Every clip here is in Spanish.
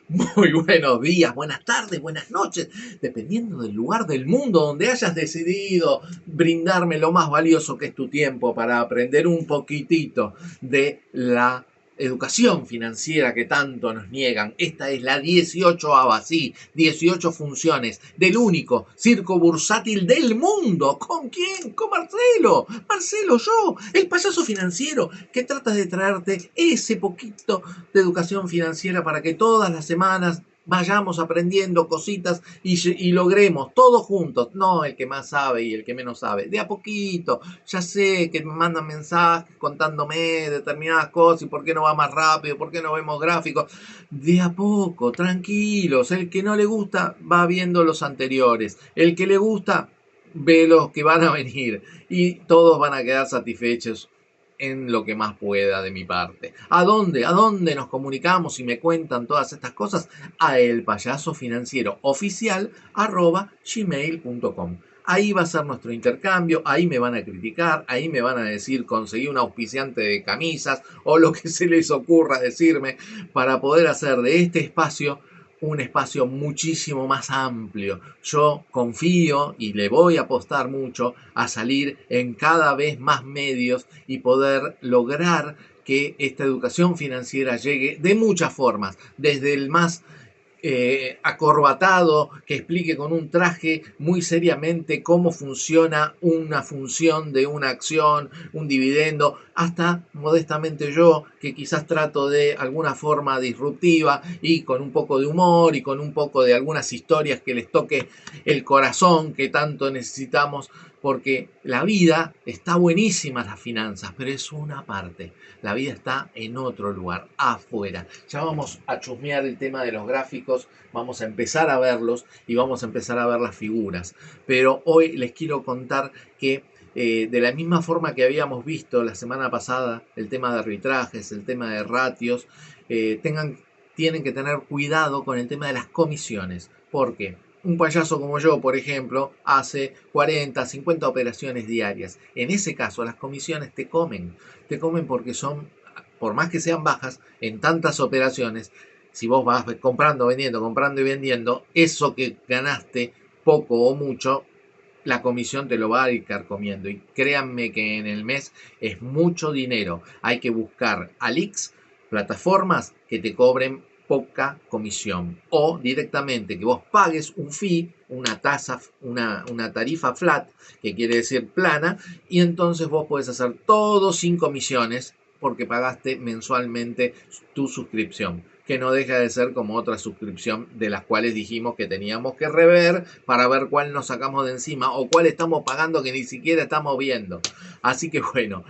Muy buenos días, buenas tardes, buenas noches, dependiendo del lugar del mundo donde hayas decidido brindarme lo más valioso que es tu tiempo para aprender un poquitito de la educación financiera que tanto nos niegan. Esta es la 18ª, sí, 18 funciones del único circo bursátil del mundo. ¿Con quién? Con Marcelo. Marcelo, yo, el payaso financiero que trata de traerte ese poquito de educación financiera para que todas las semanas vayamos aprendiendo cositas y logremos todos juntos, no el que más sabe y el que menos sabe, de a poquito. Ya sé que me mandan mensajes contándome determinadas cosas y por qué no va más rápido, por qué no vemos gráficos. De a poco, tranquilos. El que no le gusta va viendo los anteriores. El que le gusta ve los que van a venir y todos van a quedar satisfechos en lo que más pueda de mi parte. ¿A dónde? ¿A dónde nos comunicamos y me cuentan todas estas cosas? A elpayasofinanciero@gmail.com. Ahí va a ser nuestro intercambio, ahí me van a criticar, ahí me van a decir conseguí un auspiciante de camisas o lo que se les ocurra decirme para poder hacer de este espacio un espacio muchísimo más amplio. Yo confío y le voy a apostar mucho a salir en cada vez más medios y poder lograr que esta educación financiera llegue de muchas formas, desde el más acorbatado, que explique con un traje muy seriamente cómo funciona una función de una acción, un dividendo, hasta modestamente yo, que quizás trato de alguna forma disruptiva y con un poco de humor y con un poco de algunas historias que les toque el corazón que tanto necesitamos, porque la vida está buenísima, las finanzas, pero es una parte. La vida está en otro lugar, afuera. Ya vamos a chusmear el tema de los gráficos, vamos a empezar a verlos y vamos a empezar a ver las figuras. Pero hoy les quiero contar que de la misma forma que habíamos visto la semana pasada el tema de arbitrajes, el tema de ratios, tienen que tener cuidado con el tema de las comisiones. Porque un payaso como yo, por ejemplo, hace 40, 50 operaciones diarias. En ese caso, las comisiones te comen. Te comen porque son, por más que sean bajas, en tantas operaciones, si vos vas comprando y vendiendo, eso que ganaste, poco o mucho, la comisión te lo va a ir carcomiendo. Y créanme que en el mes es mucho dinero. Hay que buscar Alix, plataformas que te cobren poca comisión o directamente que vos pagues un fee, una tasa, una tarifa flat, que quiere decir plana, y entonces vos podés hacer todo sin comisiones porque pagaste mensualmente tu suscripción, que no deja de ser como otra suscripción de las cuales dijimos que teníamos que rever para ver cuál nos sacamos de encima o cuál estamos pagando que ni siquiera estamos viendo. Así que bueno,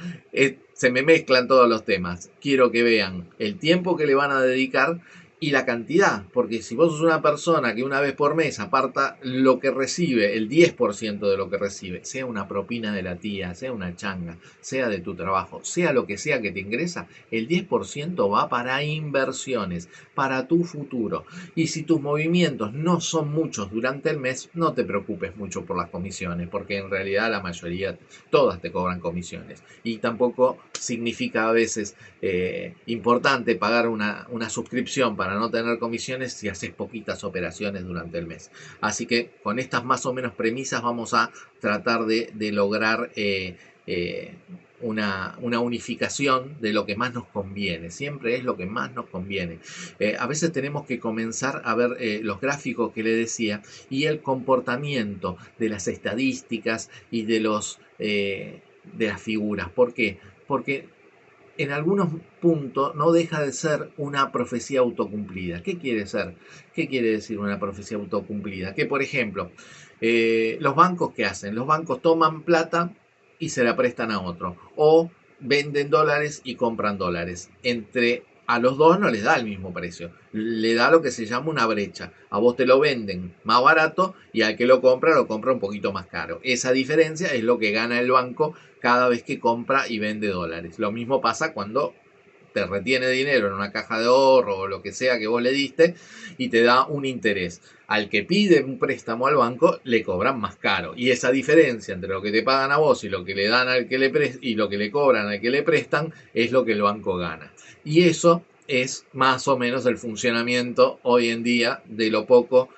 se me mezclan todos los temas. Quiero que vean el tiempo que le van a dedicar y la cantidad, porque si vos sos una persona que una vez por mes aparta lo que recibe, el 10% de lo que recibe, sea una propina de la tía, sea una changa, sea de tu trabajo, sea lo que sea que te ingresa, el 10% va para inversiones, para tu futuro. Y si tus movimientos no son muchos durante el mes, no te preocupes mucho por las comisiones, porque en realidad la mayoría, todas te cobran comisiones. Y tampoco significa a veces importante pagar una suscripción para no tener comisiones si haces poquitas operaciones durante el mes. Así que con estas más o menos premisas vamos a tratar de lograr una unificación de lo que más nos conviene. Siempre es lo que más nos conviene. A veces tenemos que comenzar a ver los gráficos que le decía y el comportamiento de las estadísticas y de las figuras. ¿Por qué? Porque en algunos puntos no deja de ser una profecía autocumplida. ¿Qué quiere ser? ¿Qué quiere decir una profecía autocumplida? Que, por ejemplo, los bancos, ¿qué hacen? Los bancos toman plata y se la prestan a otro. O venden dólares y compran dólares. A los dos no les da el mismo precio. Le da lo que se llama una brecha. A vos te lo venden más barato y al que lo compra un poquito más caro. Esa diferencia es lo que gana el banco cada vez que compra y vende dólares. Lo mismo pasa cuando te retiene dinero en una caja de ahorro o lo que sea que vos le diste y te da un interés. Al que pide un préstamo al banco le cobran más caro. Y esa diferencia entre lo que te pagan a vos y lo que le dan al que le y lo que le cobran al que le prestan es lo que el banco gana. Y eso es más o menos el funcionamiento hoy en día de lo poco,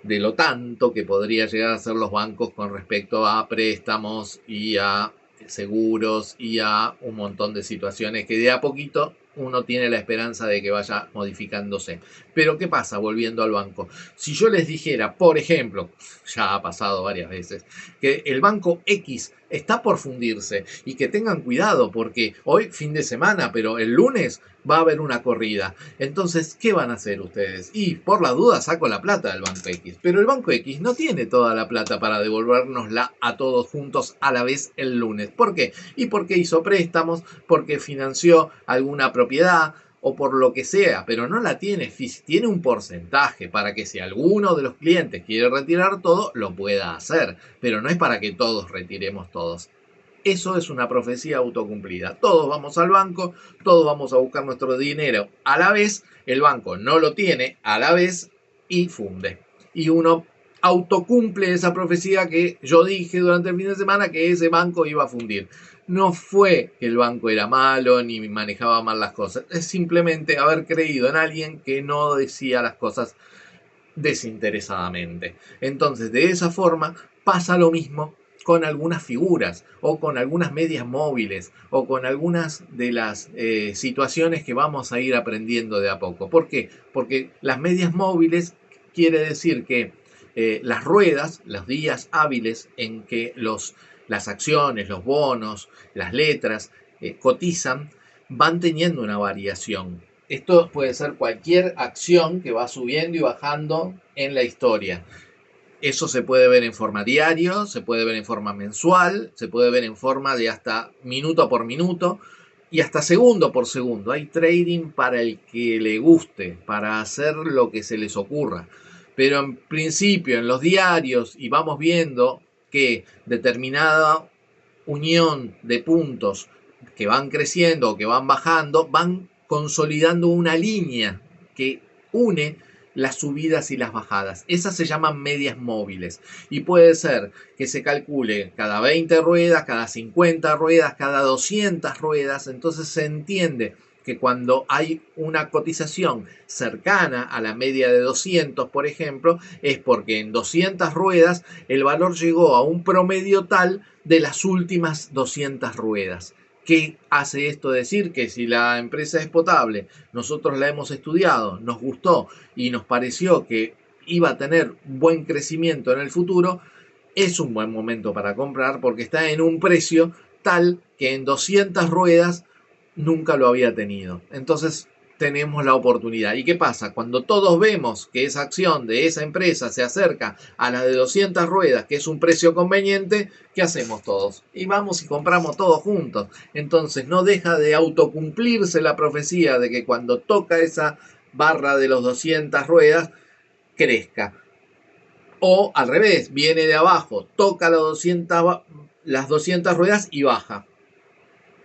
de lo tanto que podría llegar a ser los bancos con respecto a préstamos y a seguros y a un montón de situaciones que de a poquito uno tiene la esperanza de que vaya modificándose. Pero ¿qué pasa volviendo al banco? Si yo les dijera, por ejemplo, ya ha pasado varias veces, que el banco X está por fundirse y que tengan cuidado porque hoy fin de semana, pero el lunes va a haber una corrida. Entonces, ¿qué van a hacer ustedes? Y por la duda saco la plata del Banco X. Pero el Banco X no tiene toda la plata para devolvernosla a todos juntos a la vez el lunes. ¿Por qué? Y porque hizo préstamos, porque financió alguna propiedad o por lo que sea, pero no la tiene. Tiene un porcentaje para que si alguno de los clientes quiere retirar todo, lo pueda hacer. Pero no es para que todos retiremos todos. Eso es una profecía autocumplida. Todos vamos al banco, todos vamos a buscar nuestro dinero a la vez, el banco no lo tiene a la vez y funde. Y uno autocumple esa profecía que yo dije durante el fin de semana que ese banco iba a fundir. No fue que el banco era malo ni manejaba mal las cosas, es simplemente haber creído en alguien que no decía las cosas desinteresadamente. Entonces, de esa forma pasa lo mismo con algunas figuras o con algunas medias móviles o con algunas de las situaciones que vamos a ir aprendiendo de a poco. ¿Por qué? Porque las medias móviles quiere decir que las ruedas, los días hábiles en que las acciones, los bonos, las letras cotizan, van teniendo una variación. Esto puede ser cualquier acción que va subiendo y bajando en la historia. Eso se puede ver en forma diario, se puede ver en forma mensual, se puede ver en forma de hasta minuto por minuto y hasta segundo por segundo. Hay trading para el que le guste, para hacer lo que se les ocurra. Pero en principio, en los diarios, y vamos viendo que determinada unión de puntos que van creciendo o que van bajando, van consolidando una línea que une las subidas y las bajadas. Esas se llaman medias móviles y puede ser que se calcule cada 20 ruedas, cada 50 ruedas, cada 200 ruedas. Entonces se entiende que cuando hay una cotización cercana a la media de 200, por ejemplo, es porque en 200 ruedas el valor llegó a un promedio tal de las últimas 200 ruedas. ¿Qué hace esto decir? Que si la empresa es potable, nosotros la hemos estudiado, nos gustó y nos pareció que iba a tener buen crecimiento en el futuro, es un buen momento para comprar porque está en un precio tal que en 200 ruedas nunca lo había tenido. Entonces tenemos la oportunidad. ¿Y qué pasa? Cuando todos vemos que esa acción de esa empresa se acerca a la de 200 ruedas, que es un precio conveniente, ¿qué hacemos todos? Y vamos y compramos todos juntos. Entonces no deja de autocumplirse la profecía de que cuando toca esa barra de los 200 ruedas, crezca. O al revés, viene de abajo, toca las 200 ruedas y baja.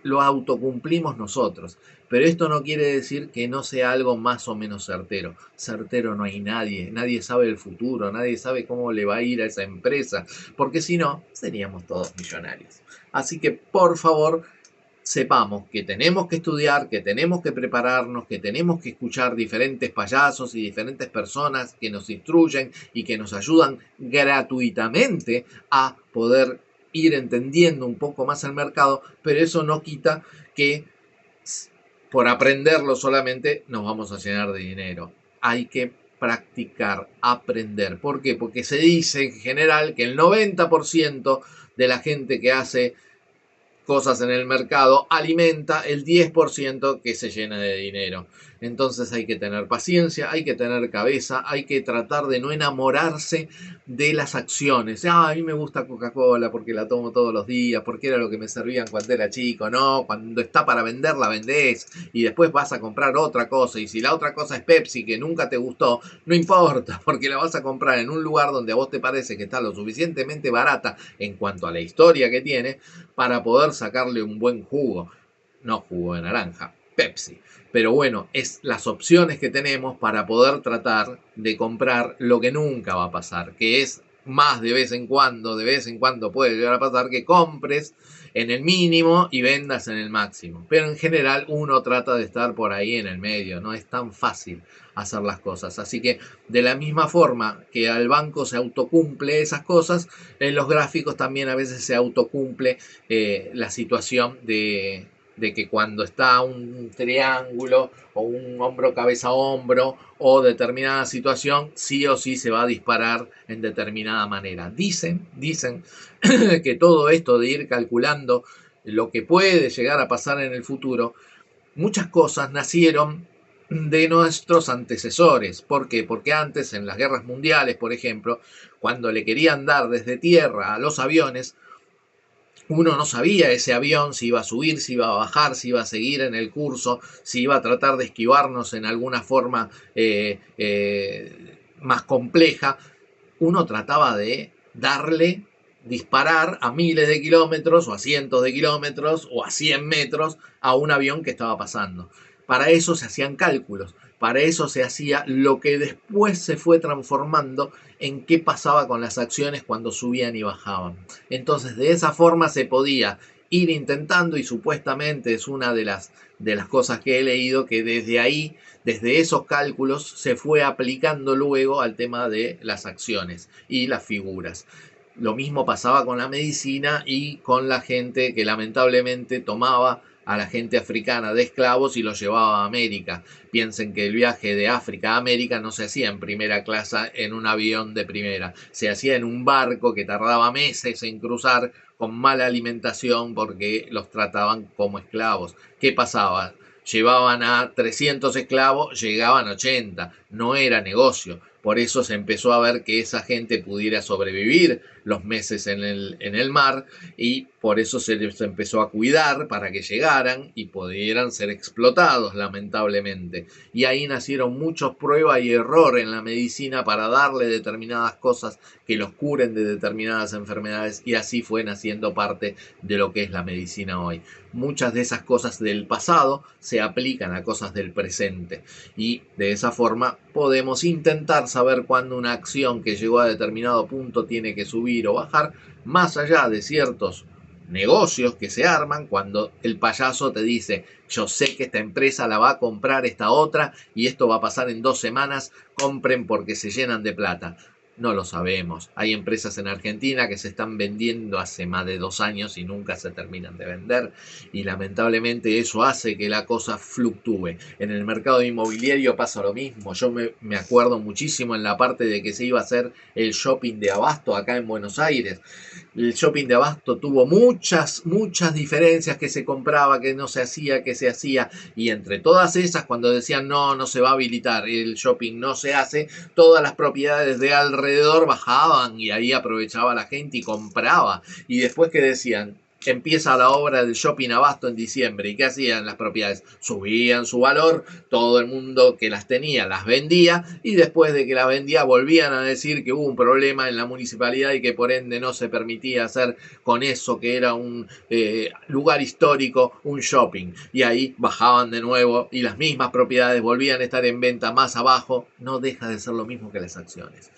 Lo autocumplimos nosotros. Pero esto no quiere decir que no sea algo más o menos certero. Certero no hay nadie. Nadie sabe el futuro. Nadie sabe cómo le va a ir a esa empresa. Porque si no, seríamos todos millonarios. Así que, por favor, sepamos que tenemos que estudiar, que tenemos que prepararnos, que tenemos que escuchar diferentes payasos y diferentes personas que nos instruyen y que nos ayudan gratuitamente a poder ir entendiendo un poco más el mercado, pero eso no quita que por aprenderlo solamente nos vamos a llenar de dinero. Hay que practicar, aprender. ¿Por qué? Porque se dice en general que el 90% de la gente que hace cosas en el mercado alimenta el 10% que se llena de dinero. Entonces hay que tener paciencia, hay que tener cabeza, hay que tratar de no enamorarse de las acciones. A mí me gusta Coca-Cola porque la tomo todos los días, porque era lo que me servían cuando era chico. No, cuando está para vender la vendés y después vas a comprar otra cosa. Y si la otra cosa es Pepsi que nunca te gustó, no importa, porque la vas a comprar en un lugar donde a vos te parece que está lo suficientemente barata en cuanto a la historia que tiene para poder sacarle un buen jugo. No jugo de naranja, Pepsi. Pero bueno, es las opciones que tenemos para poder tratar de comprar lo que nunca va a pasar, que es más de vez en cuando puede llegar a pasar que compres en el mínimo y vendas en el máximo. Pero en general uno trata de estar por ahí en el medio, no es tan fácil hacer las cosas. Así que de la misma forma que al banco se autocumple esas cosas, en los gráficos también a veces se autocumple la situación de que cuando está un triángulo o un hombro cabeza a hombro o determinada situación, sí o sí se va a disparar en determinada manera. Dicen que todo esto de ir calculando lo que puede llegar a pasar en el futuro, muchas cosas nacieron de nuestros antecesores. ¿Por qué? Porque antes, en las guerras mundiales, por ejemplo, cuando le querían dar desde tierra a los aviones, uno no sabía ese avión si iba a subir, si iba a bajar, si iba a seguir en el curso, si iba a tratar de esquivarnos en alguna forma más compleja. Uno trataba de darle, disparar a miles de kilómetros o a cientos de kilómetros o a 100 metros a un avión que estaba pasando. Para eso se hacían cálculos, para eso se hacía lo que después se fue transformando en qué pasaba con las acciones cuando subían y bajaban. Entonces de esa forma se podía ir intentando y supuestamente es una de las cosas que he leído que desde ahí, desde esos cálculos, se fue aplicando luego al tema de las acciones y las figuras. Lo mismo pasaba con la medicina y con la gente que lamentablemente tomaba a la gente africana de esclavos y los llevaba a América. Piensen que el viaje de África a América no se hacía en primera clase en un avión de primera, se hacía en un barco que tardaba meses en cruzar con mala alimentación porque los trataban como esclavos. ¿Qué pasaba? Llevaban a 300 esclavos, llegaban 80, no era negocio. Por eso se empezó a ver que esa gente pudiera sobrevivir los meses en el mar y por eso se les empezó a cuidar para que llegaran y pudieran ser explotados, lamentablemente. Y ahí nacieron muchos prueba y error en la medicina para darle determinadas cosas que los curen de determinadas enfermedades y así fue naciendo parte de lo que es la medicina hoy. Muchas de esas cosas del pasado se aplican a cosas del presente y de esa forma podemos intentar saber cuándo una acción que llegó a determinado punto tiene que subir o bajar, más allá de ciertos negocios que se arman cuando el payaso te dice yo sé que esta empresa la va a comprar esta otra y esto va a pasar en 2 semanas, compren porque se llenan de plata. No lo sabemos. Hay empresas en Argentina que se están vendiendo hace más de 2 años y nunca se terminan de vender y lamentablemente eso hace que la cosa fluctúe. En el mercado inmobiliario pasa lo mismo. Yo me acuerdo muchísimo en la parte de que se iba a hacer el shopping de Abasto acá en Buenos Aires. El shopping de Abasto tuvo muchas diferencias, que se compraba, que no se hacía, que se hacía, y entre todas esas, cuando decían no, no se va a habilitar, el shopping no se hace, todas las propiedades de alrededor bajaban y ahí aprovechaba la gente y compraba. Y después que decían, empieza la obra del shopping Abasto en diciembre. ¿Y qué hacían las propiedades? Subían su valor, todo el mundo que las tenía las vendía y después de que las vendía volvían a decir que hubo un problema en la municipalidad y que por ende no se permitía hacer con eso que era un lugar histórico un shopping. Y ahí bajaban de nuevo y las mismas propiedades volvían a estar en venta más abajo. No deja de ser lo mismo que las acciones.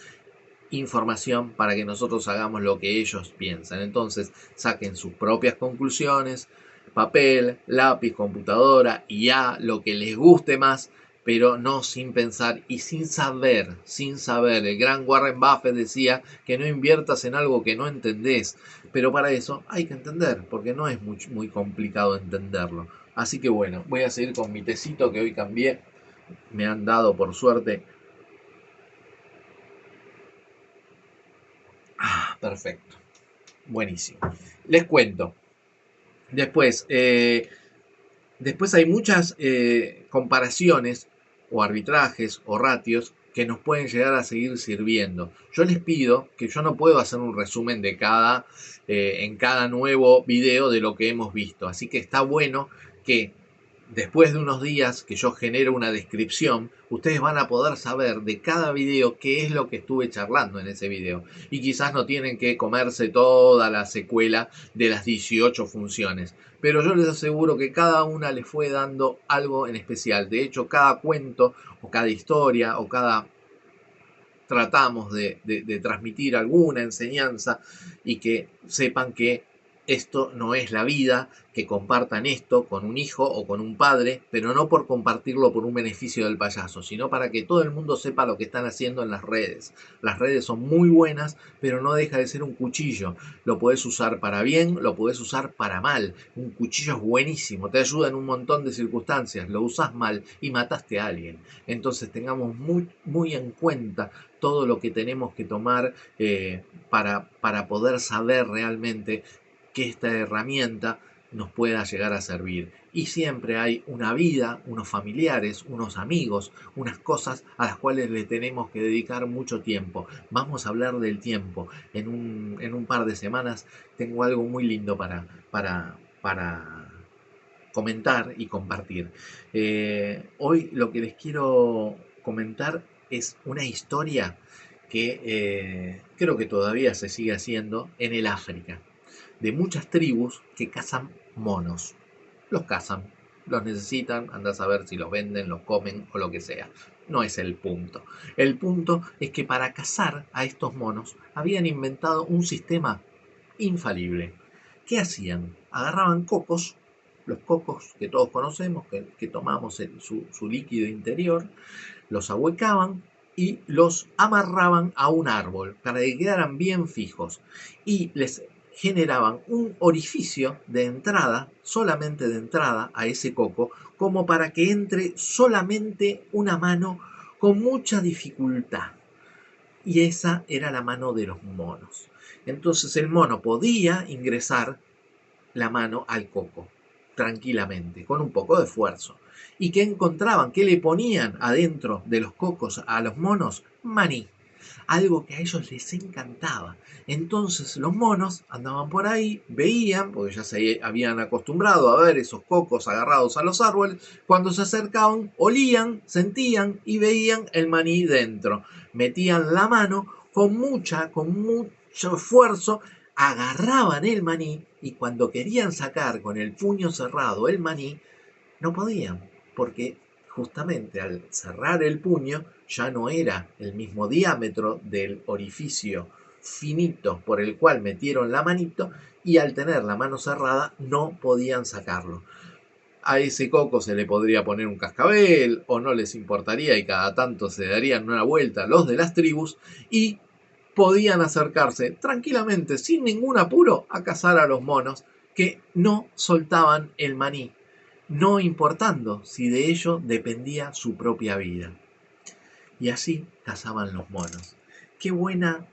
Información para que nosotros hagamos lo que ellos piensan. Entonces saquen sus propias conclusiones, papel, lápiz, computadora, y ya lo que les guste más, pero no sin pensar y sin saber, sin saber. El gran Warren Buffett decía que no inviertas en algo que no entendés, pero para eso hay que entender, porque no es muy complicado entenderlo. Así que bueno, voy a seguir con mi tecito que hoy cambié, me han dado por suerte. Perfecto. Buenísimo. Les cuento. Después, después hay muchas comparaciones o arbitrajes o ratios que nos pueden llegar a seguir sirviendo. Yo les pido que yo no puedo hacer un resumen de en cada nuevo video de lo que hemos visto. Así que está bueno que después de unos días que yo genero una descripción, ustedes van a poder saber de cada video qué es lo que estuve charlando en ese video. Y quizás no tienen que comerse toda la secuela de las 18 funciones. Pero yo les aseguro que cada una les fue dando algo en especial. De hecho, cada cuento o cada historia o cada tratamos de transmitir alguna enseñanza y que sepan que esto no es la vida, que compartan esto con un hijo o con un padre, pero no por compartirlo por un beneficio del payaso, sino para que todo el mundo sepa lo que están haciendo en las redes. Las redes son muy buenas, pero no deja de ser un cuchillo. Lo puedes usar para bien, lo puedes usar para mal. Un cuchillo es buenísimo, te ayuda en un montón de circunstancias. Lo usas mal y mataste a alguien. Entonces tengamos muy en cuenta todo lo que tenemos que tomar para poder saber realmente que esta herramienta nos pueda llegar a servir. Y siempre hay una vida, unos familiares, unos amigos, unas cosas a las cuales le tenemos que dedicar mucho tiempo. Vamos a hablar del tiempo. En un par de semanas tengo algo muy lindo para comentar y compartir. Hoy lo que les quiero comentar es una historia que creo que todavía se sigue haciendo en el África, de muchas tribus que cazan monos. Los cazan, los necesitan, anda a saber si los venden, los comen o lo que sea. No es el punto. El punto es que para cazar a estos monos habían inventado un sistema infalible. ¿Qué hacían? Agarraban cocos, los cocos que todos conocemos, que tomamos su líquido interior, los ahuecaban y los amarraban a un árbol para que quedaran bien fijos y les generaban un orificio de entrada, solamente de entrada a ese coco, como para que entre solamente una mano con mucha dificultad. Y esa era la mano de los monos. Entonces el mono podía ingresar la mano al coco tranquilamente, con un poco de esfuerzo. ¿Y qué encontraban? ¿Qué le ponían adentro de los cocos a los monos? Maní, algo que a ellos les encantaba. Entonces los monos andaban por ahí, veían, porque ya se habían acostumbrado a ver esos cocos agarrados a los árboles, cuando se acercaban, olían, sentían y veían el maní dentro. Metían la mano con mucho esfuerzo, agarraban el maní y cuando querían sacar con el puño cerrado el maní, no podían, porque justamente al cerrar el puño ya no era el mismo diámetro del orificio finito por el cual metieron la manito y al tener la mano cerrada no podían sacarlo. A ese coco se le podría poner un cascabel o no les importaría y cada tanto se darían una vuelta los de las tribus y podían acercarse tranquilamente, sin ningún apuro, a cazar a los monos que no soltaban el maní, no importando si de ello dependía su propia vida. Y así cazaban los monos. Qué buena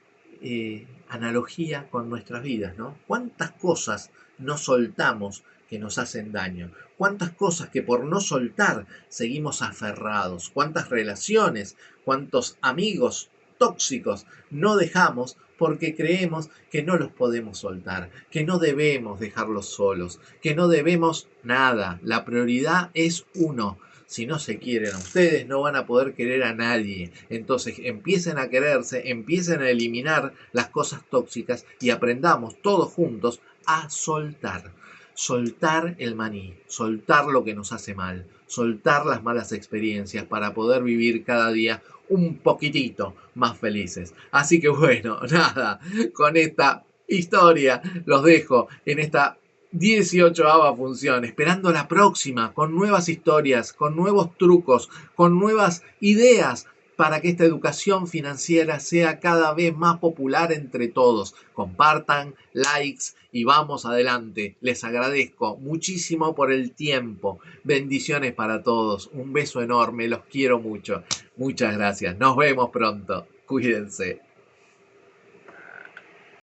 analogía con nuestras vidas, ¿no? ¿Cuántas cosas no soltamos que nos hacen daño? ¿Cuántas cosas que por no soltar seguimos aferrados? ¿Cuántas relaciones? ¿Cuántos amigos tóxicos no dejamos porque creemos que no los podemos soltar, que no debemos dejarlos solos, que no debemos nada? La prioridad es uno. Si no se quieren a ustedes, no van a poder querer a nadie. Entonces empiecen a quererse, empiecen a eliminar las cosas tóxicas y aprendamos todos juntos a soltar. Soltar el maní, soltar lo que nos hace mal, soltar las malas experiencias para poder vivir cada día un poquitito más felices. Así que bueno, nada, con esta historia los dejo en esta 18ª función, esperando la próxima, con nuevas historias, con nuevos trucos, con nuevas ideas para que esta educación financiera sea cada vez más popular entre todos. Compartan, likes y vamos adelante. Les agradezco muchísimo por el tiempo. Bendiciones para todos. Un beso enorme. Los quiero mucho. Muchas gracias. Nos vemos pronto. Cuídense.